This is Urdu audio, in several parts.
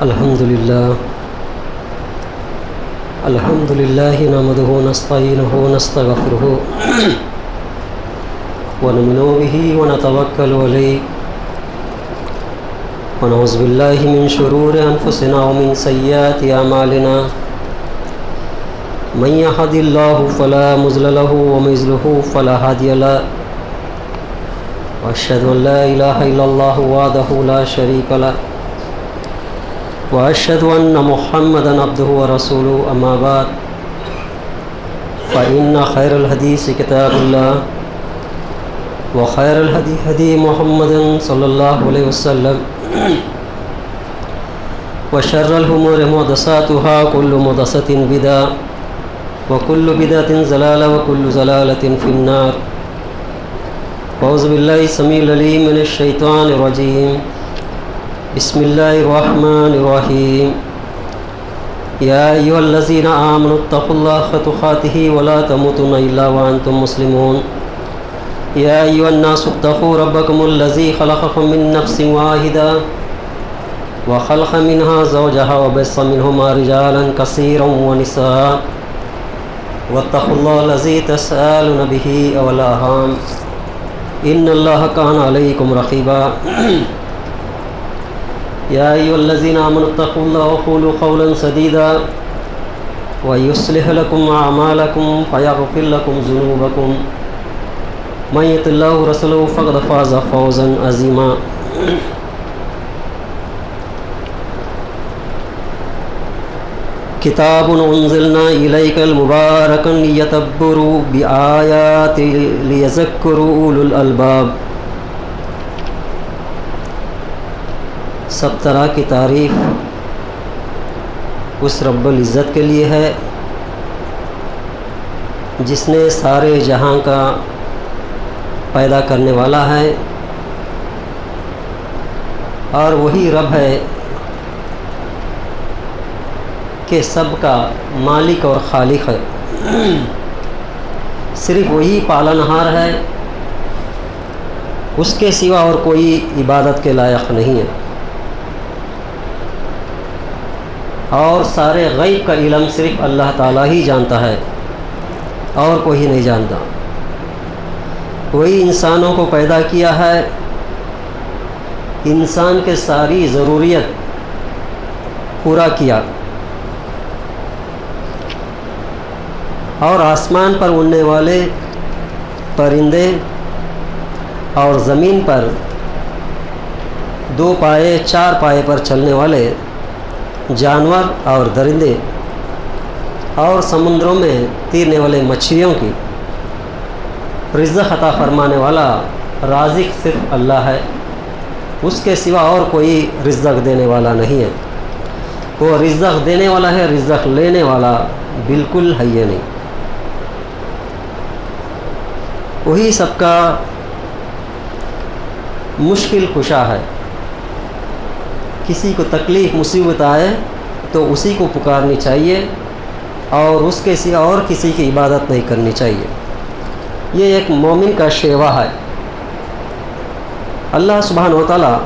الحمد لله نحمده ونستعينه ونستغفره ونؤمن به ونتوكل عليه ونعوذ بالله من شرور أنفسنا ومن سيئات أعمالنا من يهد الله فلا مضل له ومن يضلل فلا هادي له وأشهد أن لا إله إلا الله وحده لا شريك له وأشهد أن محمدا عبده ورسوله أما بعد فإن خير الحديث كتاب الله وخير الهدي هدي محمد صلى الله عليه وسلم وشر الأمور محدثاتها كل محدثة بدعة وكل بدعة ضلالة وكل ضلالة في النار أعوذ بالله السميع العليم من الشيطان الرجيم بسم الله الرحمن الرحيم يا أيها الذين آمنوا اتقوا الله حق تقاته ولا تموتن إلا وأنتم مسلمون يا أيها الناس اتقوا ربكم الذي خلقكم من نفس واحدة وخلق منها زوجها وبث منهما رجالا كثيرا ونساء واتقوا الله الذي تسألون به والأرحام إن الله كان عليكم رقيبا يا أيها الذين آمنوا اتقوا الله وقولوا قولا سديدا ويصلح لكم أعمالكم ويغفر لكم ذنوبكم من يطع الله ورسوله فقد فاز فوزا عظيما كتاب أنزلنا إليك المبارك ليتدبروا بآيات ليذكروا أولو الألباب. سب طرح کی تعریف اس رب العزت کے لیے ہے جس نے سارے جہاں کا پیدا کرنے والا ہے اور وہی رب ہے کہ سب کا مالک اور خالق ہے. صرف وہی پالنہار ہے، اس کے سوا اور کوئی عبادت کے لائق نہیں ہے، اور سارے غیب کا علم صرف اللہ تعالیٰ ہی جانتا ہے اور کوئی نہیں جانتا. وہی انسانوں کو پیدا کیا ہے، انسان کے ساری ضروریت پورا کیا، اور آسمان پر اڑنے والے پرندے اور زمین پر 2 پائے 4 پائے پر چلنے والے جانور اور درندے اور سمندروں میں تیرنے والے مچھلیوں کی رزق عطا فرمانے والا رازق صرف اللہ ہے، اس کے سوا اور کوئی رزق دینے والا نہیں ہے. وہ رزق دینے والا ہے، رزق لینے والا بالکل ہے یہ نہیں. وہی سب کا مشکل کشا ہے. کسی کو تکلیف مصیبت آئے تو اسی کو پکارنی چاہیے اور اس کے سوا اور کسی کی عبادت نہیں کرنی چاہیے. یہ ایک مومن کا شیوا ہے. اللہ سبحانہ و تعالیٰ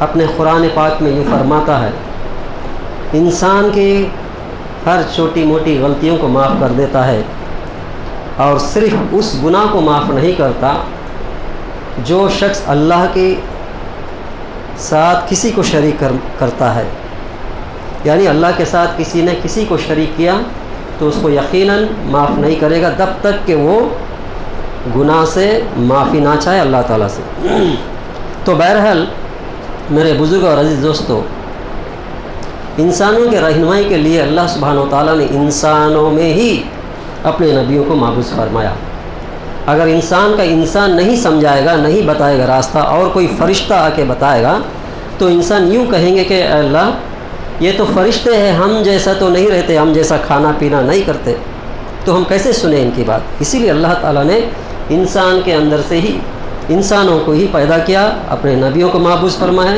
اپنے قرآن پاک میں یہ فرماتا ہے، انسان کی ہر چھوٹی موٹی غلطیوں کو معاف کر دیتا ہے، اور صرف اس گناہ کو معاف نہیں کرتا جو شخص اللہ کے ساتھ کسی کو شریک کرتا ہے. یعنی اللہ کے ساتھ کسی نے کسی کو شریک کیا تو اس کو یقیناً معاف نہیں کرے گا جب تک کہ وہ گناہ سے معافی نہ چاہے اللہ تعالیٰ سے. تو بہرحال میرے بزرگ اور عزیز دوستو، انسانوں کے رہنمائی کے لیے اللہ سبحانہ و تعالیٰ نے انسانوں میں ہی اپنے نبیوں کو مابعوث فرمایا. اگر انسان کا انسان نہیں سمجھائے گا، نہیں بتائے گا راستہ، اور کوئی فرشتہ آ کے بتائے گا تو انسان یوں کہیں گے کہ اے اللہ یہ تو فرشتے ہیں، ہم جیسا تو نہیں رہتے، ہم جیسا کھانا پینا نہیں کرتے، تو ہم کیسے سنیں ان کی بات. اسی لیے اللہ تعالیٰ نے انسان کے اندر سے ہی انسانوں کو ہی پیدا کیا، اپنے نبیوں کو مابعوث فرمایا.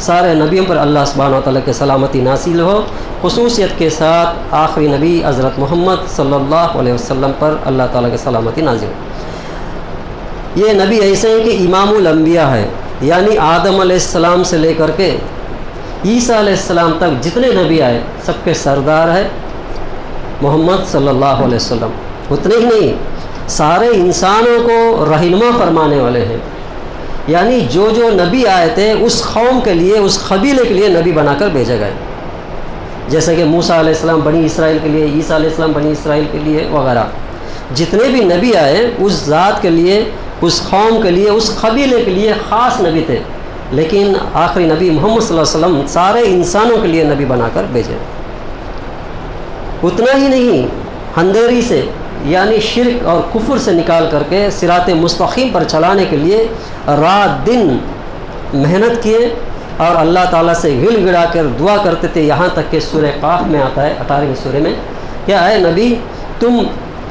سارے نبیوں پر اللہ سبحانہ و تعالیٰ کے سلامتی نازل ہو. خصوصیت کے ساتھ آخری نبی حضرت محمد صلی اللہ علیہ وسلم پر اللہ تعالیٰ کے سلامتی نازل ہو. یہ نبی ایسے ہیں کہ امام الانبیاء ہے، یعنی آدم علیہ السلام سے لے کر کے عیسیٰ علیہ السلام تک جتنے نبی آئے سب کے سردار ہے محمد صلی اللہ علیہ وسلم۔ اتنے ہی نہیں، سارے انسانوں کو رہنما فرمانے والے ہیں، یعنی جو جو نبی آئے تھے اس قوم کے لیے، اس قبیلے کے لیے نبی بنا کر بھیجے گئے، جیسے کہ موسیٰ علیہ السلام بنی اسرائیل کے لیے، عیسیٰ علیہ السلام بنی اسرائیل کے لیے وغیرہ۔ جتنے بھی نبی آئے اس ذات کے لیے، اس قوم کے لیے، اس قبیلے کے لیے خاص نبی تھے، لیکن آخری نبی محمد صلی اللہ علیہ وسلم سارے انسانوں کے لیے نبی بنا کر بھیجے۔ اتنا ہی نہیں، اندھیری سے یعنی شرک اور کفر سے نکال کر کے صراط مستقیم پر چلانے کے لیے رات دن محنت کیے اور اللہ تعالیٰ سے گڑ گڑا کر دعا کرتے تھے، یہاں تک کہ سورہ قاف میں آتا ہے 18ویں سورہ میں، کیا اے نبی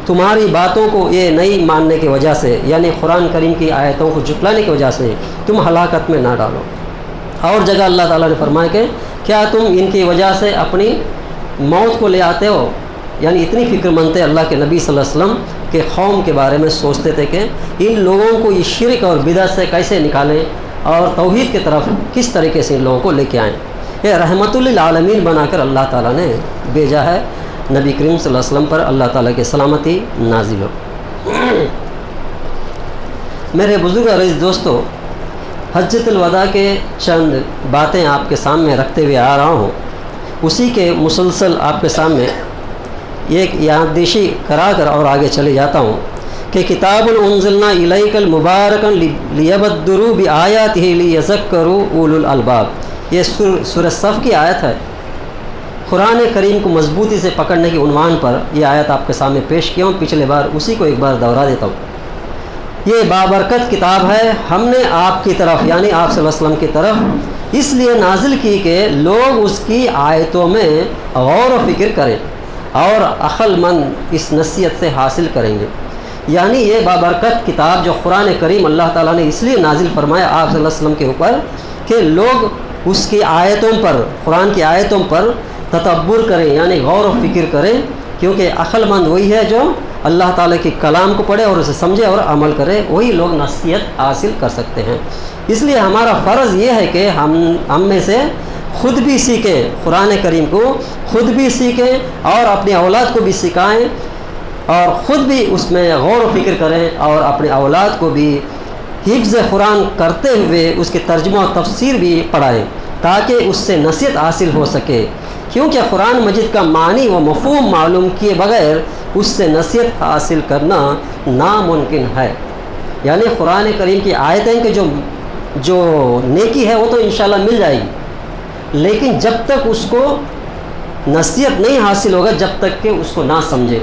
تمہاری باتوں کو یہ نہیں ماننے کی وجہ سے، یعنی قرآن کریم کی آیتوں کو جھٹلانے کی وجہ سے تم ہلاکت میں نہ ڈالو۔ اور جگہ اللہ تعالیٰ نے فرمایا کہ کیا تم ان کی وجہ سے اپنی موت کو لے آتے ہو، یعنی اتنی فکر مند تھے اللہ کے نبی صلی اللہ علیہ وسلم کے قوم کے بارے میں، سوچتے تھے کہ ان لوگوں کو یہ شرک اور بدعت سے کیسے نکالیں اور توحید کی طرف کس طریقے سے ان لوگوں کو لے کے آئیں۔ یہ رحمت للعالمین بنا کر اللہ تعالیٰ نے بھیجا ہے، نبی کریم صلی اللہ علیہ وسلم پر اللہ تعالیٰ کی سلامتی نازل ہو۔ میرے بزرگ عزیز دوستو، حجۃ الوداع کے چند باتیں آپ کے سامنے رکھتے ہوئے آ رہا ہوں، اسی کے مسلسل آپ کے سامنے ایک یادداشتی کرا کر اور آگے چلے جاتا ہوں کہ کتاب انزلنا الیک المبارک لیبدروا بآیاتہ لیذکروا اولو الالباب، یہ سورہ صف کی آیت ہے۔ قرآن کریم کو مضبوطی سے پکڑنے کے عنوان پر یہ آیت آپ کے سامنے پیش کیا ہوں، پچھلے بار اسی کو ایک بار دہرا دیتا ہوں۔ یہ بابرکت کتاب ہے، ہم نے آپ کی طرف یعنی آپ صلی اللہ علیہ وسلم کی طرف اس لیے نازل کی کہ لوگ اس کی آیتوں میں غور و فکر کریں اور عقل مند اس نصیحت سے حاصل کریں گے۔ یعنی یہ بابرکت کتاب جو قرآن کریم اللہ تعالیٰ نے اس لیے نازل فرمایا آپ صلی اللہ علیہ وسلم کے اوپر کہ لوگ اس کی آیتوں پر، قرآن کی آیتوں پر تدبر کریں، یعنی غور و فکر کریں، کیونکہ عقل مند وہی ہے جو اللہ تعالیٰ کے کلام کو پڑھے اور اسے سمجھے اور عمل کرے، وہی لوگ نصیحت حاصل کر سکتے ہیں۔ اس لیے ہمارا فرض یہ ہے کہ ہم میں سے خود بھی سیکھیں، قرآن کریم کو خود بھی سیکھیں اور اپنی اولاد کو بھی سکھائیں اور خود بھی اس میں غور و فکر کریں اور اپنے اولاد کو بھی حفظ قرآن کرتے ہوئے اس کے ترجمہ و تفسیر بھی پڑھائیں تاکہ اس سے نصیحت حاصل ہو سکے، کیونکہ قرآن مجید کا معنی و مفہوم معلوم کیے بغیر اس سے نصیحت حاصل کرنا ناممکن ہے۔ یعنی قرآن کریم کی آیتیں کہ جو نیکی ہے وہ تو انشاءاللہ مل جائے گی، لیکن جب تک اس کو نصیحت نہیں حاصل ہوگا، جب تک کہ اس کو نہ سمجھے،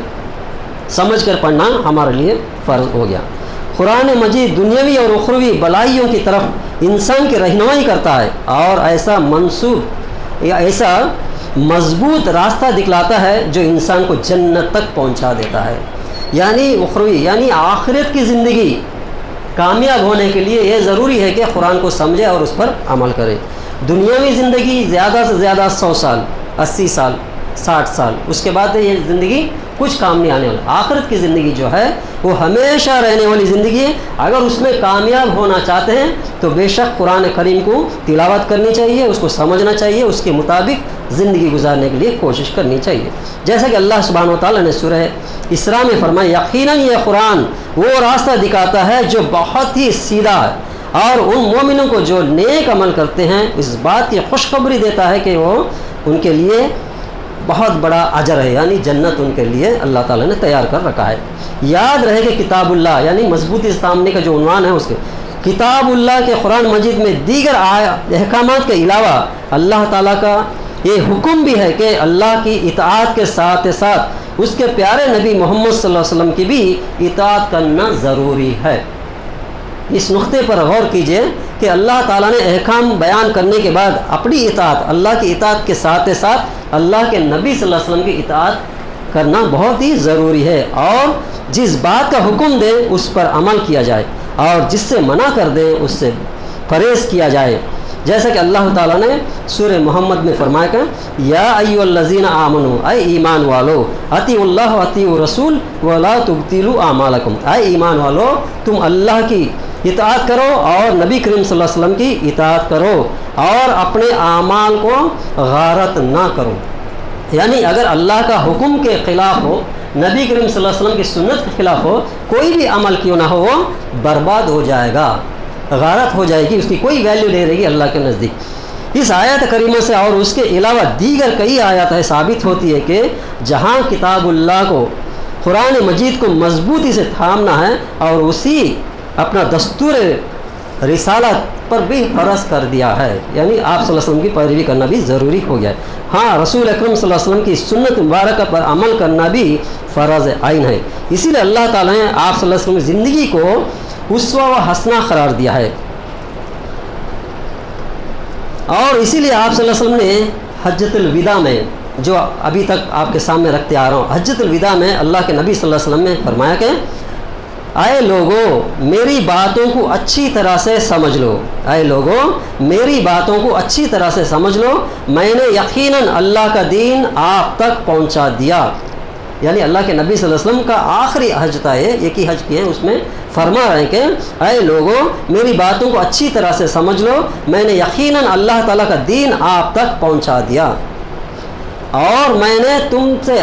سمجھ کر پڑھنا ہمارے لیے فرض ہو گیا۔ قرآن مجید دنیاوی اور اخروی بلائیوں کی طرف انسان کی رہنمائی کرتا ہے اور ایسا منصوب یا ایسا مضبوط راستہ دکھلاتا ہے جو انسان کو جنت تک پہنچا دیتا ہے۔ یعنی اخروی یعنی آخرت کی زندگی کامیاب ہونے کے لیے یہ ضروری ہے کہ قرآن کو سمجھے اور اس پر عمل کرے۔ دنیاوی زندگی زیادہ سے زیادہ 100 سال، 80 سال، 60 سال، اس کے بعد یہ زندگی کچھ کام نہیں آنے والا۔ آخرت کی زندگی جو ہے وہ ہمیشہ رہنے والی زندگی ہے۔ اگر اس میں کامیاب ہونا چاہتے ہیں تو بے شک قرآن کریم کو تلاوت کرنی چاہیے، اس کو سمجھنا چاہیے، اس کے مطابق زندگی گزارنے کے لیے کوشش کرنی چاہیے۔ جیسا کہ اللہ سبحانہ و تعالیٰ نے سورہ اسراء میں فرمایا، یقیناً یہ قرآن وہ راستہ دکھاتا ہے جو بہت ہی سیدھا ہے اور ان مومنوں کو جو نیک عمل کرتے ہیں اس بات کی خوشخبری دیتا ہے کہ وہ ان کے لیے بہت بڑا اجر ہے، یعنی جنت ان کے لیے اللہ تعالیٰ نے تیار کر رکھا ہے۔ یاد رہے کہ کتاب اللہ یعنی مضبوطی سامنے کا جو عنوان ہے اس کے کتاب اللہ کے قرآن مجید میں دیگر احکامات کے علاوہ اللہ تعالیٰ کا یہ حکم بھی ہے کہ اللہ کی اطاعت کے ساتھ ساتھ اس کے پیارے نبی محمد صلی اللہ علیہ وسلم کی بھی اطاعت کرنا ضروری ہے۔ اس نقطے پر غور کیجئے کہ اللہ تعالیٰ نے احکام بیان کرنے کے بعد اپنی اطاعت، اللہ کی اطاعت کے ساتھ ساتھ اللہ کے نبی صلی اللہ علیہ وسلم کی اطاعت کرنا بہت ہی ضروری ہے، اور جس بات کا حکم دے اس پر عمل کیا جائے اور جس سے منع کر دے اس سے پرہیز کیا جائے۔ جیسا کہ اللہ تعالیٰ نے سورہ محمد میں فرمایا کہ یا ایھا الذین آمنوا، اے ایمان والو، اطیعوا اللہ واطیعوا الرسول ولا تبطلوا اعمالکم، اے ایمان والو تم اللہ کی اطاعت کرو اور نبی کریم صلی اللہ علیہ وسلم کی اطاعت کرو اور اپنے اعمال کو غارت نہ کرو. یعنی اگر اللہ کا حکم کے خلاف ہو، نبی کریم صلی اللہ علیہ وسلم کی سنت کے خلاف ہو، کوئی بھی عمل کیوں نہ ہو وہ برباد ہو جائے گا، غارت ہو جائے گی، اس کی کوئی ویلیو نہیں رہے گی اللہ کے نزدیک. اس آیت کریمہ سے اور اس کے علاوہ دیگر کئی آیات ہے ثابت ہوتی ہے کہ جہاں کتاب اللہ کو، قرآن مجید کو مضبوطی سے تھامنا ہے اور اسی اپنا دستور رسالت پر بھی فرض کر دیا ہے، یعنی آپ صلی اللہ علیہ وسلم کی پیروی کرنا بھی ضروری ہو گیا ہے. ہاں، رسول اکرم صلی اللہ علیہ وسلم کی سنت مبارکہ پر عمل کرنا بھی فرض عین ہے. اسی لیے اللہ تعالیٰ نے آپ صلی اللہ علیہ وسلم کی زندگی کو اسوہ و حسنہ قرار دیا ہے. اور اسی لیے آپ صلی اللہ علیہ وسلم نے حجۃ الوداع میں، جو ابھی تک آپ کے سامنے رکھتے آ رہا ہوں، حجۃ الوداع میں اللہ کے نبی صلی اللہ علیہ وسلم نے فرمایا کہ اے لوگو میری باتوں کو اچھی طرح سے سمجھ لو، اے لوگو میری باتوں کو اچھی طرح سے سمجھ لو، میں نے یقیناً اللہ کا دین آپ تک پہنچا دیا. یعنی اللہ کے نبی صلی اللہ علیہ وسلم کا آخری حج تھا، ایک ہی حج کیے ہیں، اس میں فرما رہے ہیں کہ اے لوگو میری باتوں کو اچھی طرح سے سمجھ لو، میں نے یقیناً اللہ تعالیٰ کا دین آپ تک پہنچا دیا اور میں نے تم سے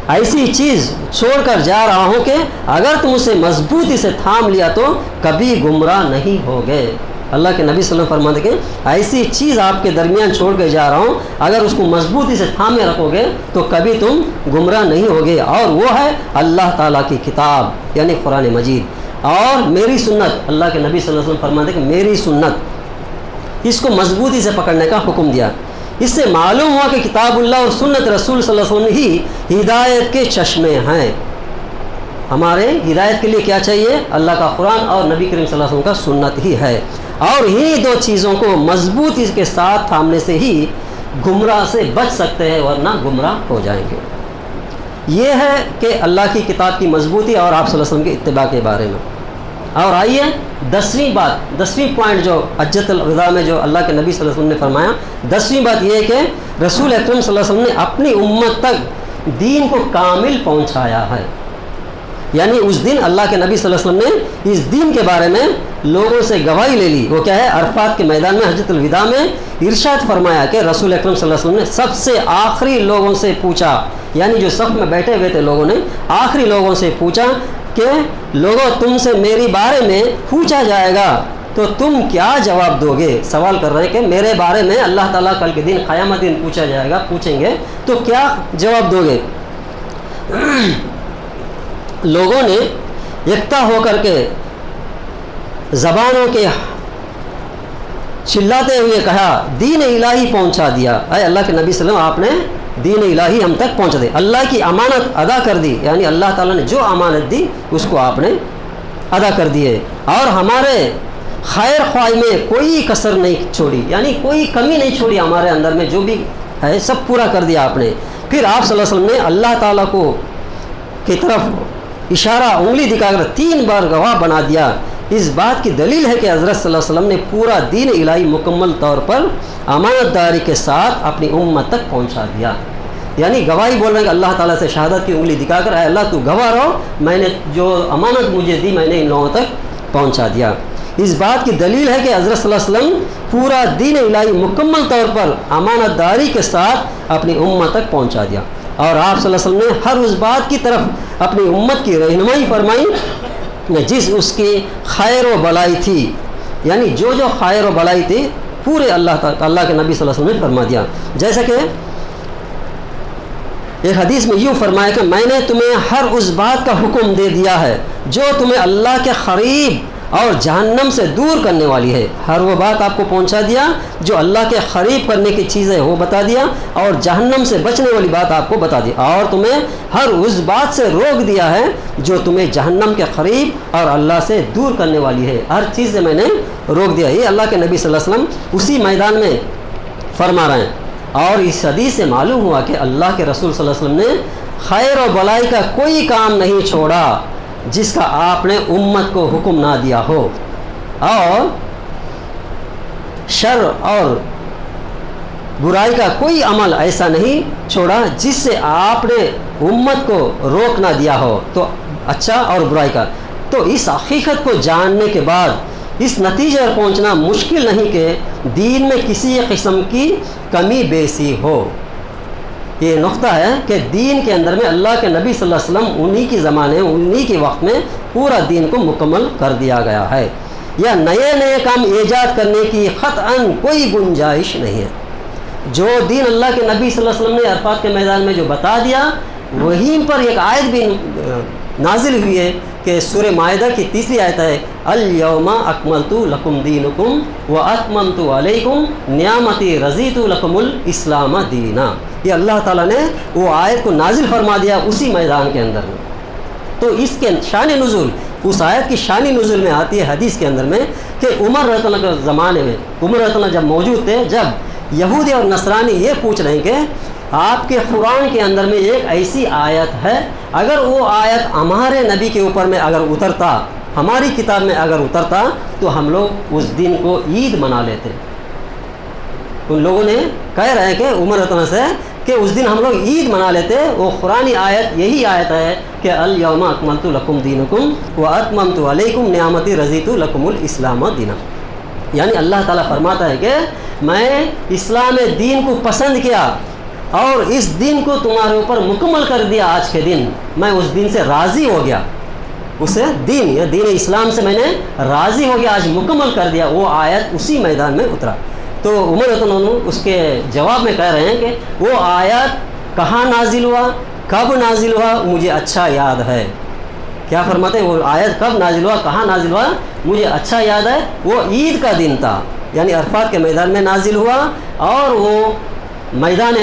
ایسی چیز چھوڑ کر جا رہا ہوں کہ اگر تم اسے مضبوطی سے تھام لیا تو کبھی گمراہ نہیں ہوگے. اللہ کے نبی صلی اللہ علیہ وسلم فرماتے کہ ایسی چیز آپ کے درمیان چھوڑ کے جا رہا ہوں، اگر اس کو مضبوطی سے تھامے رکھو گے تو کبھی تم گمراہ نہیں ہوگے، اور وہ ہے اللہ تعالیٰ کی کتاب یعنی قرآن مجید اور میری سنت. اللہ کے نبی صلی اللہ علیہ وسلم فرماتے کہ میری سنت، اس کو مضبوطی سے پکڑنے کا حکم دیا. اس سے معلوم ہوا کہ کتاب اللہ اور سنت رسول صلی اللہ علیہ وسلم ہی ہدایت کے چشمے ہیں. ہمارے ہدایت کے لیے کیا چاہیے؟ اللہ کا قرآن اور نبی کریم صلی اللہ علیہ وسلم کا سنت ہی ہے، اور انہی دو چیزوں کو مضبوطی کے ساتھ تھامنے سے ہی گمراہ سے بچ سکتے ہیں، ورنہ گمراہ ہو جائیں گے. یہ ہے کہ اللہ کی کتاب کی مضبوطی اور آپ صلی اللہ علیہ وسلم کے اتباع کے بارے میں. اور آئیے 10ویں پوائنٹ جو حجۃ الوداع میں جو اللہ کے نبی صلی اللہ علیہ وسلم نے فرمایا، 10ویں بات یہ ہے کہ رسول اکرم صلی اللہ علیہ وسلم نے اپنی امت تک دین کو کامل پہنچایا ہے. یعنی اس دن اللہ کے نبی صلی اللہ علیہ وسلم نے اس دین کے بارے میں لوگوں سے گواہی لے لی. وہ کیا ہے؟ عرفات کے میدان میں حجۃ الوداع میں ارشاد فرمایا کہ رسول اکرم صلی اللہ علیہ وسلم نے سب سے آخری لوگوں سے پوچھا، یعنی جو صف میں بیٹھے ہوئے تھے لوگوں نے آخری لوگوں سے پوچھا کہ لوگوں تم سے میری بارے میں پوچھا جائے گا تو تم کیا جواب دو گے؟ سوال کر رہے ہیں کہ میرے بارے میں اللہ تعالیٰ کل کے دن قیامت دن پوچھا جائے گا، پوچھیں گے تو کیا جواب دو گے؟ لوگوں نے یکتا ہو کر کے زبانوں کے چلاتے ہوئے کہا دین الہی پہنچا دیا. اے اللہ کے نبی صلی اللہ علیہ وسلم آپ نے دین الہی ہم تک پہنچا دی، اللہ کی امانت ادا کر دی، یعنی اللہ تعالیٰ نے جو امانت دی اس کو آپ نے ادا کر دی ہے، اور ہمارے خیر خواہ میں کوئی کسر نہیں چھوڑی، یعنی کوئی کمی نہیں چھوڑی ہمارے اندر میں، جو بھی ہے سب پورا کر دیا آپ نے. پھر آپ صلی اللہ علیہ وسلم نے اللہ تعالیٰ کو کی طرف اشارہ انگلی دکھا کر 3 بار گواہ بنا دیا. اس بات کی دلیل ہے کہ حضرت صلی اللہ علیہ وسلم نے پورا دین الہی مکمل طور پر امانت داری کے ساتھ اپنی امت تک پہنچا دیا. یعنی گواہی بول رہے ہیں کہ اللہ تعالیٰ سے شہادت کی انگلی دکھا کر اے اللہ تو گواہ رہو، میں نے جو امانت مجھے دی میں نے ان لوگوں تک پہنچا دیا. اس بات کی دلیل ہے کہ حضرت صلی اللہ علیہ وسلم پورا دین الہی مکمل طور پر امانت داری کے ساتھ اپنی امت تک پہنچا دیا. اور آپ صلی اللہ علیہ وسلم نے ہر اس بات کی طرف اپنی امت کی رہنمائی فرمائی جس اس کی خیر و بلائی تھی، یعنی جو خیر و بلائی تھی پورے اللہ کے نبی صلی اللہ علیہ وسلم نے فرما دیا. جیسا کہ ایک حدیث میں یوں فرمایا کہ میں نے تمہیں ہر اس بات کا حکم دے دیا ہے جو تمہیں اللہ کے قریب اور جہنم سے دور کرنے والی ہے. ہر وہ بات آپ کو پہنچا دیا جو اللہ کے قریب کرنے کی چیزیں وہ بتا دیا، اور جہنم سے بچنے والی بات آپ کو بتا دی، اور تمہیں ہر اس بات سے روک دیا ہے جو تمہیں جہنم کے قریب اور اللہ سے دور کرنے والی ہے. ہر چیز سے میں نے روک دیا. یہ اللہ کے نبی صلی اللہ علیہ وسلم اسی میدان میں فرما رہے ہیں. اور اس حدیث سے معلوم ہوا کہ اللہ کے رسول صلی اللہ علیہ وسلم نے خیر و بلائی کا کوئی کام نہیں چھوڑا جس کا آپ نے امت کو حکم نہ دیا ہو، اور شر اور برائی کا کوئی عمل ایسا نہیں چھوڑا جس سے آپ نے امت کو روک نہ دیا ہو. تو اچھا اور برائی کا تو اس حقیقت کو جاننے کے بعد اس نتیجے پر پہنچنا مشکل نہیں کہ دین میں کسی قسم کی کمی بیسی ہو۔ یہ نقطہ ہے کہ دین کے اندر میں اللہ کے نبی صلی اللہ علیہ وسلم انہی کے زمانے انہی کے وقت میں پورا دین کو مکمل کر دیا گیا ہے، یا نئے نئے کام ایجاد کرنے کی قطعاً کوئی گنجائش نہیں ہے۔ جو دین اللہ کے نبی صلی اللہ علیہ وسلم نے عرفات کے میدان میں جو بتا دیا، وہیں پر ایک آیت بھی نازل ہوئی ہے کہ سورہ مائدہ کی 3 آیت ہے، الیوم اکملت لکم دینکم واتممت علیکم نعمتی رضیت لکم الاسلام دینا۔ یہ اللہ تعالیٰ نے وہ آیت کو نازل فرما دیا اسی میدان کے اندر میں۔ تو اس کے شان نزول، اس آیت کی شان نزول میں آتی ہے حدیث کے اندر میں کہ عمر رضی اللہ عنہ کے زمانے میں، عمر رضی اللہ جب موجود تھے، جب یہودی اور نصرانی یہ پوچھ رہے ہیں کہ آپ کے قرآن کے اندر میں ایک ایسی آیت ہے، اگر وہ آیت ہمارے نبی کے اوپر میں اگر اترتا، ہماری کتاب میں اگر اترتا تو ہم لوگ اس دن کو عید منا لیتے۔ ان لوگوں نے کہہ رہے ہیں کہ عمر رضی اللہ سے کہ اس دن ہم لوگ عید منا لیتے۔ وہ قرآن آیت یہی آیت ہے کہ الیوم اکملت لکم دینکم واتممت علیکم نعمتی رضیت لکم الاسلام دینا۔ یعنی اللہ تعالیٰ فرماتا ہے کہ میں اسلام دین کو پسند کیا اور اس دن کو تمہارے اوپر مکمل کر دیا آج کے دن، میں اس دن سے راضی ہو گیا، اسے دین اسلام سے میں نے راضی ہو گیا، آج مکمل کر دیا۔ وہ آیت اسی میدان میں اترا۔ تو عمر رضی اللہ عنہ اس کے جواب میں کہہ رہے ہیں کہ وہ آیت کہاں نازل ہوا، کب نازل ہوا، مجھے اچھا یاد ہے۔ کیا فرماتے ہیں؟ وہ آیت کب نازل ہوا، کہاں نازل ہوا، مجھے اچھا یاد ہے۔ وہ عید کا دن تھا، یعنی عرفات کے میدان میں نازل ہوا، اور وہ میدان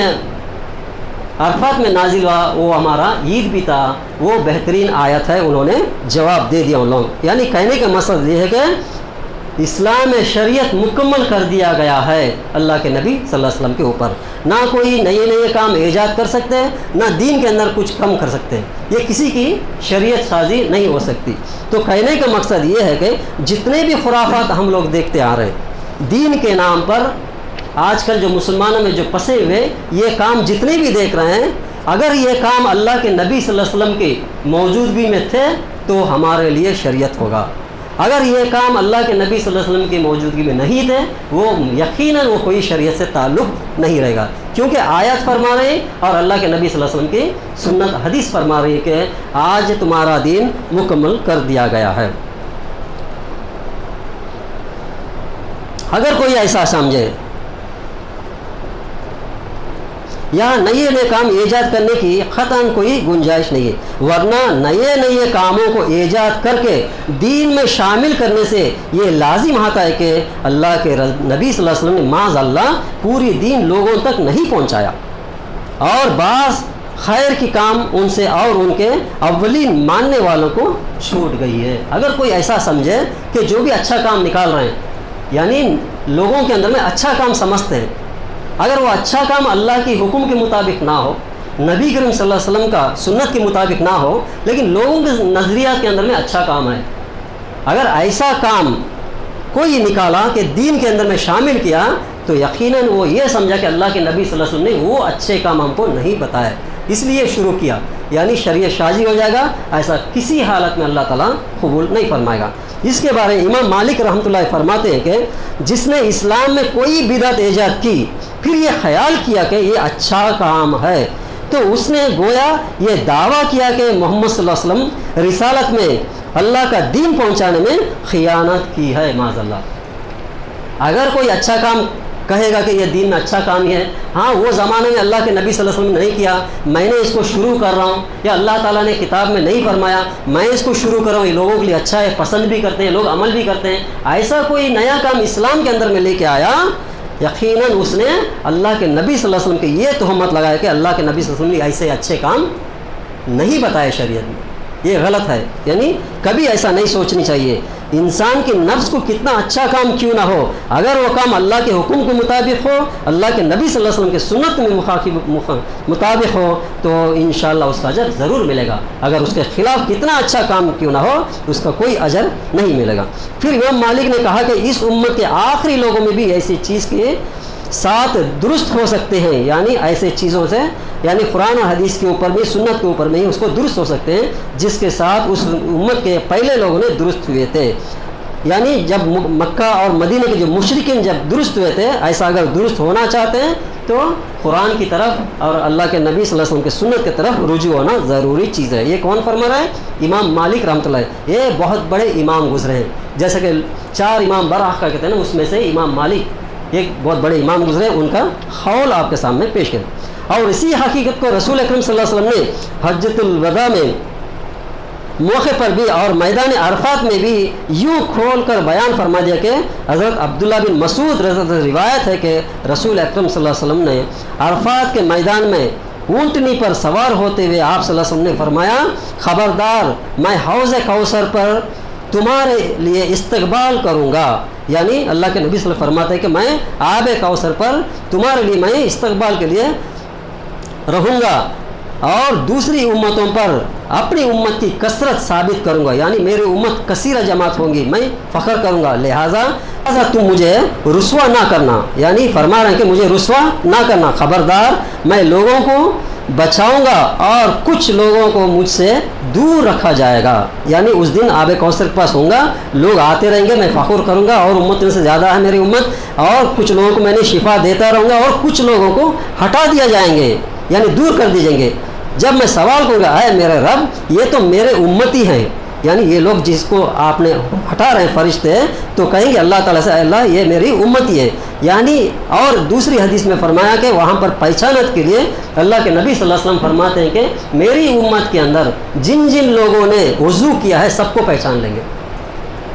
عرفات میں نازل ہوا، وہ ہمارا عید بھی تھا۔ وہ بہترین آیت ہے، انہوں نے جواب دے دیا ان لوگ۔ یعنی کہنے کا مقصد یہ ہے کہ اسلام شریعت مکمل کر دیا گیا ہے اللہ کے نبی صلی اللہ علیہ وسلم کے اوپر، نہ کوئی نئے کام ایجاد کر سکتے، نہ دین کے اندر کچھ کم کر سکتے، یہ کسی کی شریعت سازی نہیں ہو سکتی۔ تو کہنے کا مقصد یہ ہے کہ جتنے بھی خرافات ہم لوگ دیکھتے آ رہے ہیں دین کے نام پر، آج کل جو مسلمانوں میں جو پسے ہوئے یہ کام جتنے بھی دیکھ رہے ہیں، اگر یہ کام اللہ کے نبی صلی اللہ علیہ وسلم کی موجودگی میں تھے تو ہمارے لیے شریعت ہوگا۔ اگر یہ کام اللہ کے نبی صلی اللہ علیہ وسلم کی موجودگی میں نہیں تھے، وہ یقیناً وہ کوئی شریعت سے تعلق نہیں رہے گا، کیونکہ آیات فرما رہے ہیں اور اللہ کے نبی صلی اللہ علیہ وسلم کی سنت حدیث فرما رہی ہے کہ آج تمہارا دین مکمل کر دیا گیا ہے۔ اگر کوئی ایسا سمجھے یا نئے کام ایجاد کرنے کی قطعاً کوئی گنجائش نہیں ہے، ورنہ نئے کاموں کو ایجاد کر کے دین میں شامل کرنے سے یہ لازم ہوتا ہے کہ اللہ کے نبی صلی اللہ علیہ وسلم نے معاذ اللہ پوری دین لوگوں تک نہیں پہنچایا، اور بعض خیر کی کام ان سے اور ان کے اولین ماننے والوں کو چھوٹ گئی ہے۔ اگر کوئی ایسا سمجھے کہ جو بھی اچھا کام نکال رہے ہیں، یعنی لوگوں کے اندر میں اچھا کام سمجھتے ہیں، اگر وہ اچھا کام اللہ کی حکم کے مطابق نہ ہو، نبی کریم صلی اللہ علیہ وسلم کا سنت کے مطابق نہ ہو، لیکن لوگوں کے نظریات کے اندر میں اچھا کام ہے، اگر ایسا کام کوئی نکالا کہ دین کے اندر میں شامل کیا، تو یقیناً وہ یہ سمجھا کہ اللہ کے نبی صلی اللہ علیہ وسلم نے وہ اچھے کام ہم کو نہیں بتایا، اس لیے شروع کیا، یعنی شریعت شازی ہو جائے گا۔ ایسا کسی حالت میں اللہ تعالیٰ قبول نہیں فرمائے گا۔ اس کے بارے میں امام مالک رحمۃ اللہ فرماتے ہیں کہ جس نے اسلام میں کوئی بدعت ایجاد کی، پھر یہ خیال کیا کہ یہ اچھا کام ہے، تو اس نے گویا یہ دعویٰ کیا کہ محمد صلی اللہ علیہ وسلم رسالت میں اللہ کا دین پہنچانے میں خیانت کی ہے، معاذ اللہ۔ اگر کوئی اچھا کام کہے گا کہ یہ دین میں اچھا کام ہی ہے، ہاں وہ زمانے میں اللہ کے نبی صلی اللہ علیہ وسلم نے نہیں کیا، میں نے اس کو شروع کر رہا ہوں، یا اللہ تعالیٰ نے کتاب میں نہیں فرمایا، میں اس کو شروع کر رہا ہوں، یہ لوگوں کے لیے اچھا ہے، پسند بھی کرتے ہیں لوگ، عمل بھی کرتے ہیں، ایسا کوئی نیا کام اسلام کے اندر میں لے کے آیا، یقیناً اس نے اللہ کے نبی صلی اللہ علیہ وسلم کی یہ تہمت لگایا کہ اللہ کے نبی صلی اللہ علیہ وسلم نے ایسے اچھے کام نہیں بتائے شریعت میں، یہ غلط ہے۔ یعنی کبھی ایسا نہیں سوچنی چاہیے، انسان کے نفس کو کتنا اچھا کام کیوں نہ ہو، اگر وہ کام اللہ کے حکم کے مطابق ہو، اللہ کے نبی صلی اللہ علیہ وسلم کے سنت میں مطابق ہو، تو انشاءاللہ اس کا اجر ضرور ملے گا۔ اگر اس کے خلاف کتنا اچھا کام کیوں نہ ہو، اس کا کوئی اجر نہیں ملے گا۔ پھر امام مالک نے کہا کہ اس امت کے آخری لوگوں میں بھی ایسی چیز کی ساتھ درست ہو سکتے ہیں، یعنی ایسے چیزوں سے، یعنی قرآن اور حدیث کے اوپر بھی، سنت کے اوپر بھی اس کو درست ہو سکتے ہیں جس کے ساتھ اس امت کے پہلے لوگوں نے درست ہوئے تھے۔ یعنی جب مکہ اور مدینہ کے جو مشرکین جب درست ہوئے تھے، ایسا اگر درست ہونا چاہتے ہیں تو قرآن کی طرف اور اللہ کے نبی صلی اللہ علیہ وسلم کے سنت کی طرف رجوع ہونا ضروری چیز ہے۔ یہ کون فرما رہا ہے؟ امام مالک رحمۃ اللہ، یہ بہت بڑے امام گزرے ہیں، جیسا کہ 4 امام برحق کہتے ہیں نا، اس میں سے امام مالک ایک بہت بڑے امام گزرے، ان کا قول آپ کے سامنے پیش کریں۔ اور اسی حقیقت کو رسول اکرم صلی اللہ علیہ وسلم نے حجۃ الوداع میں موقع پر بھی اور میدان عرفات میں بھی یوں کھول کر بیان فرما دیا کہ حضرت عبداللہ بن مسعود رضی اللہ عنہ روایت ہے کہ رسول اکرم صلی اللہ علیہ وسلم نے عرفات کے میدان میں اونٹنی پر سوار ہوتے ہوئے آپ صلی اللہ علیہ وسلم نے فرمایا، خبردار میں حوض کوثر پر تمہارے لیے استقبال کروں گا۔ یعنی اللہ کے نبی صلی اللہ علیہ وسلم فرماتے ہیں کہ میں آب کوثر پر تمہارے لیے میں استقبال کے لیے رہوں گا، اور دوسری امتوں پر اپنی امت کی کثرت ثابت کروں گا، یعنی میری امت کثیرہ جماعت ہوں گی، میں فخر کروں گا، لہٰذا تم مجھے رسوا نہ کرنا۔ یعنی فرما رہے ہیں کہ مجھے رسوا نہ کرنا، خبردار میں لوگوں کو بچاؤں گا اور کچھ لوگوں کو مجھ سے دور رکھا جائے گا۔ یعنی اس دن آب کوثر کے پاس ہوں گا، لوگ آتے رہیں گے، میں فخر کروں گا اور امت سے زیادہ ہے میری امت، اور کچھ لوگوں کو میں نے شفا دیتا رہوں گا، اور کچھ لوگوں کو ہٹا دیا جائیں گے، یعنی دور کر دی جائیں گے۔ جب میں سوال کروں گا، اے میرے رب یہ تو میرے امتی ہیں، یعنی یہ لوگ جس کو آپ نے ہٹا رہے ہیں فرشتے، تو کہیں گے اللہ تعالیٰ سے، اے اللہ یہ میری امتی ہے۔ یعنی اور دوسری حدیث میں فرمایا کہ وہاں پر پہچانت کے لیے اللہ کے نبی صلی اللہ علیہ وسلم فرماتے ہیں کہ میری امت کے اندر جن جن لوگوں نے وضو کیا ہے سب کو پہچان لیں گے۔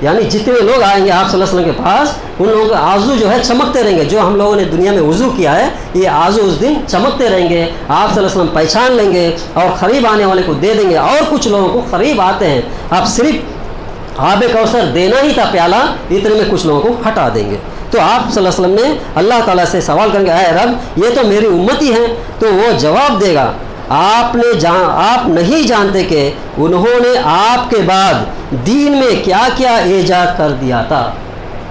یعنی جتنے لوگ آئیں گے آپ صلی اللہ علیہ وسلم کے پاس، ان لوگوں کے آزو جو ہے چمکتے رہیں گے، جو ہم لوگوں نے دنیا میں وضو کیا ہے یہ آزو اس دن چمکتے رہیں گے، آپ صلی اللہ علیہ وسلم پہچان لیں گے اور قریب آنے والے کو دے دیں گے، اور کچھ لوگوں کو قریب آتے ہیں آپ صرف آب کوثر دینا ہی تھا پیالہ، اتنے میں کچھ لوگوں کو ہٹا دیں گے۔ تو آپ صلی اللہ علیہ وسلم نے اللہ تعالیٰ سے سوال کریں گے، اے رب یہ تو میری امتی ہیں، تو وہ جواب دے گا آپ نہیں جانتے کہ انہوں نے آپ کے بعد دین میں کیا کیا ایجاد کر دیا تھا،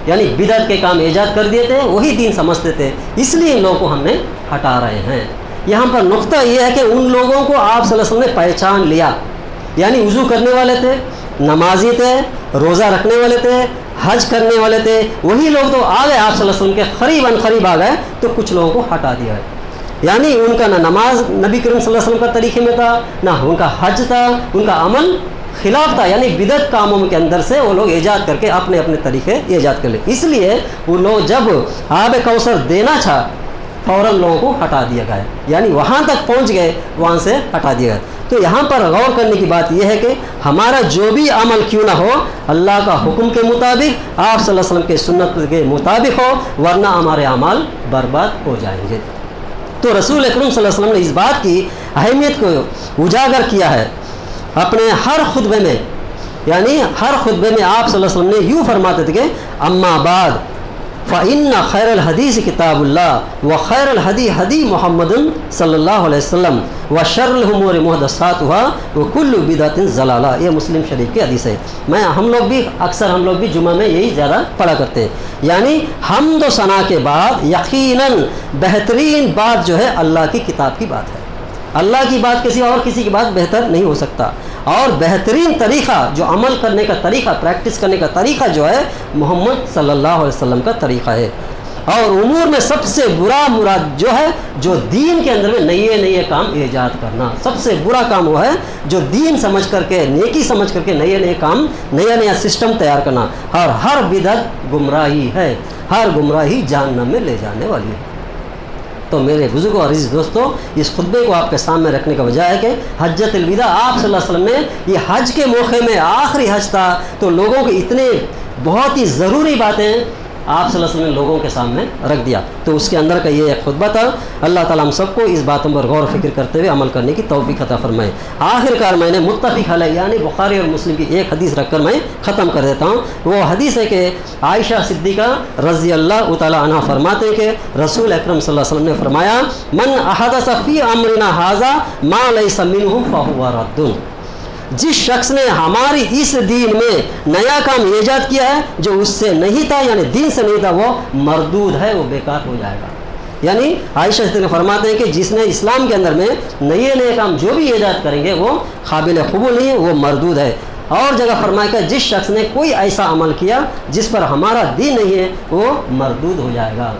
یعنی بدعت کے کام ایجاد کر دیے تھے، وہی دین سمجھتے تھے، اس لیے ان لوگوں کو ہم نے ہٹا رہے ہیں۔ یہاں پر نقطہ یہ ہے کہ ان لوگوں کو آپ صلی اللہ علیہ وسلم نے پہچان لیا، یعنی وضو کرنے والے تھے، نمازی تھے، روزہ رکھنے والے تھے، حج کرنے والے تھے، وہی لوگ تو آ گئے آپ صلی اللہ علیہ وسلم کے قریب آ گئے، تو کچھ لوگوں کو ہٹا دیا ہے۔ یعنی ان کا نہ نماز نبی کریم صلی اللہ علیہ وسلم کا طریقے میں تھا، نہ ان کا حج تھا، ان کا عمل خلاف تھا، یعنی بدعت کاموں کے اندر سے وہ لوگ ایجاد کر کے اپنے طریقے ایجاد کر لے، اس لیے وہ لوگ جب آب کوثر دینا تھا فوراً لوگوں کو ہٹا دیا گیا، یعنی وہاں تک پہنچ گئے وہاں سے ہٹا دیا گیا۔ تو یہاں پر غور کرنے کی بات یہ ہے کہ ہمارا جو بھی عمل کیوں نہ ہو اللہ کا حکم کے مطابق، آپ صلی اللہ علیہ وسلم کے سنت کے مطابق ہو، ورنہ ہمارے اعمال برباد ہو جائیں گے۔ تو رسول اکرم صلی اللہ علیہ وسلم نے اس بات کی اہمیت کو اجاگر کیا ہے اپنے ہر خطبے میں، یعنی ہر خطبے میں آپ صلی اللہ علیہ وسلم نے یوں فرماتے تھے کہ اما بعد فإن خیر الحدیث کتاب اللہ وخیر الہدی ہدی محمد صلی اللہ علیہ وسلم وشر الامور محدثاتها وکل بدعۃ ضلالہ، یہ مسلم شریف کی حدیث ہے۔ ہم لوگ بھی جمعہ میں یہی زیادہ پڑھا کرتے ہیں، یعنی حمد و ثنا کے بعد یقیناً بہترین بات جو ہے اللہ کی کتاب کی بات ہے، اللہ کی بات کسی اور کسی کی بات بہتر نہیں ہو سکتا، اور بہترین طریقہ جو عمل کرنے کا طریقہ، پریکٹس کرنے کا طریقہ جو ہے محمد صلی اللہ علیہ وسلم کا طریقہ ہے۔ اور امور میں سب سے برا مراد جو ہے جو دین کے اندر میں نئے کام ایجاد کرنا، سب سے برا کام وہ ہے جو دین سمجھ کر کے، نیکی سمجھ کر کے نئے کام، نیا سسٹم تیار کرنا، اور ہر بدعت گمراہی ہے، ہر گمراہی جہنم میں لے جانے والی ہے۔ تو میرے بزرگوں اور عزیز دوستوں، اس خطبے کو آپ کے سامنے رکھنے کا وجہ ہے کہ حجۃ الوداع آپ صلی اللہ علیہ وسلم نے یہ حج کے موقع میں آخری حج تھا، تو لوگوں کو اتنے بہت ہی ضروری باتیں آپ صلی اللہ علیہ وسلم نے لوگوں کے سامنے رکھ دیا، تو اس کے اندر کا یہ ایک خطبہ تھا۔ اللہ تعالیٰ ہم سب کو اس باتوں پر غور و فکر کرتے ہوئے عمل کرنے کی توفیق عطا فرمائے۔ آخر کار میں نے متفق علیہ یعنی بخاری اور مسلم کی ایک حدیث رکھ کر میں ختم کر دیتا ہوں۔ وہ حدیث ہے کہ عائشہ صدیقہ رضی اللہ تعالیٰ عنہ فرماتے ہیں کہ رسول اکرم صلی اللہ علیہ وسلم نے فرمایا، من احدث فی امرنا ھذا ما لیس منہ فہو رد، جس شخص نے ہماری اس دین میں نیا کام ایجاد کیا ہے جو اس سے نہیں تھا، یعنی دین سے نہیں تھا، وہ مردود ہے، وہ بیکار ہو جائے گا۔ یعنی عائشہ صدیقہ فرماتے ہیں کہ جس نے اسلام کے اندر میں نئے کام جو بھی ایجاد کریں گے وہ قابل قبول نہیں ہے، وہ مردود ہے۔ اور جگہ فرمایا کہ جس شخص نے کوئی ایسا عمل کیا جس پر ہمارا دین نہیں ہے وہ مردود ہو جائے گا۔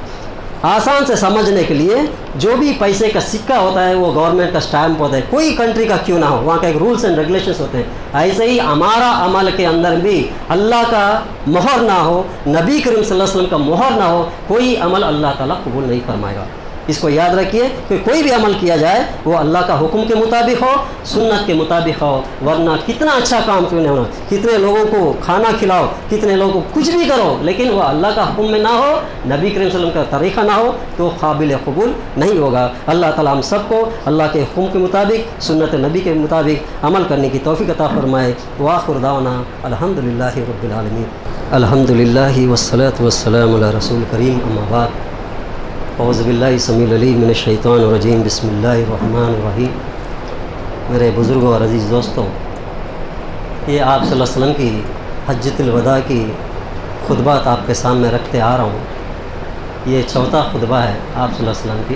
آسان سے سمجھنے کے لیے جو بھی پیسے کا سکہ ہوتا ہے وہ گورنمنٹ کا سٹیمپ ہوتا ہے، کوئی کنٹری کا کیوں نہ ہو، وہاں کا ایک رولز اینڈ ریگولیشنز ہوتے ہیں۔ ایسے ہی ہمارا عمل کے اندر بھی اللہ کا مہر نہ ہو، نبی کریم صلی اللہ علیہ وسلم کا مہر نہ ہو، کوئی عمل اللہ تعالیٰ قبول نہیں فرمائے گا۔ اس کو یاد رکھیے کہ کوئی بھی عمل کیا جائے وہ اللہ کا حکم کے مطابق ہو، سنت کے مطابق ہو، ورنہ کتنا اچھا کام کیوں نہیں ہونا، کتنے لوگوں کو کھانا کھلاؤ، کتنے لوگوں کو کچھ بھی کرو، لیکن وہ اللہ کا حکم میں نہ ہو، نبی کریم صلی اللہ علیہ وسلم کا طریقہ نہ ہو تو قابل قبول نہیں ہوگا۔ اللہ تعالیٰ ہم سب کو اللہ کے حکم کے مطابق، سنت نبی کے مطابق عمل کرنے کی توفیق عطا فرمائے۔ وآخر دعوانا الحمدللہ رب العالمین۔ الحمدللہ والصلاة والسلام علی رسول کریم، اما بعد۔ اعوذ باللہ السمیع العلیم من الشیطان الرجیم، بسم اللہ الرحمن الرحیم۔ میرے بزرگوں اور عزیز دوستوں، یہ آپ صلی اللہ علیہ وسلم کی حجۃ الوداع کی خطبات آپ کے سامنے رکھتے آ رہا ہوں۔ یہ چوتھا خطبہ ہے آپ صلی اللہ علیہ وسلم کی۔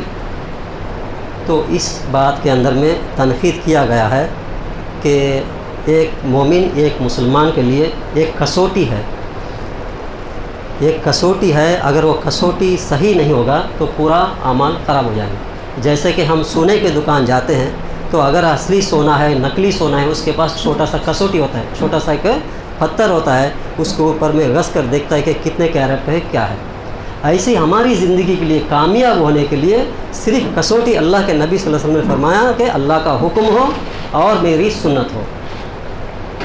تو اس بات کے اندر میں تنقید کیا گیا ہے کہ ایک مومن، ایک مسلمان کے لیے ایک کسوٹی ہے، ایک کسوٹی ہے، اگر وہ کسوٹی صحیح نہیں ہوگا تو پورا اعمال خراب ہو جائے گا۔ جیسے کہ ہم سونے کے دکان جاتے ہیں تو اگر اصلی سونا ہے، نقلی سونا ہے، اس کے پاس چھوٹا سا کسوٹی ہوتا ہے، چھوٹا سا ایک پتھر ہوتا ہے، اس کے اوپر میں گھس کر دیکھتا ہے کہ کتنے کیرٹ ہے، کیا ہے۔ ایسی ہماری زندگی کے لیے کامیاب ہونے کے لیے صرف کسوٹی اللہ کے نبی صلی اللہ علیہ وسلم نے فرمایا کہ اللہ کا حکم ہو اور میری سنت ہو،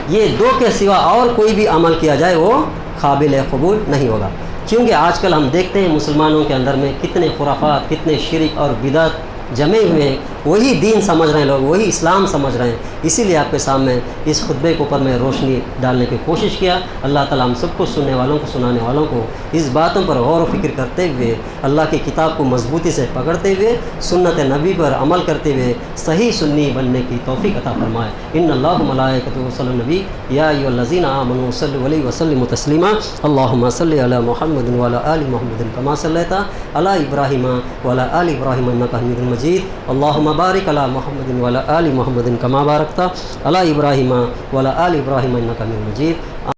یہ دو کے سوا اور کوئی بھی عمل کیا جائے وہ قابل قبول نہیں ہوگا۔ کیونکہ آج کل ہم دیکھتے ہیں مسلمانوں کے اندر میں کتنے خرافات، کتنے شرک اور بدعت جمے ہوئے ہیں، وہی دین سمجھ رہے ہیں لوگ، وہی اسلام سمجھ رہے ہیں۔ اسی لیے آپ کے سامنے اس خطبے کے اوپر میں روشنی ڈالنے کی کوشش کیا۔ اللہ تعالیٰ ہم سب کو سننے والوں کو، سنانے والوں کو اس باتوں پر غور و فکر کرتے ہوئے، اللہ کی کتاب کو مضبوطی سے پکڑتے ہوئے، سنت نبی پر عمل کرتے ہوئے صحیح سنی بننے کی توفیق عطا فرمائے۔ ان اللہ ملائکتہ یصلون علی النبی یا ایھا الذین آمنوا صلوا علیہ وسلموا تسلیما۔ اللهم صل علی محمد وعلی آل محمد کما صلیت علی ابراہیم وعلی آل ابراہیم انک حمید مجید۔ اللهم بارک علی محمد وعلی آل محمد کما بارکت علی ابراہیم وعلی آل ابراہیم انک حمید مجید۔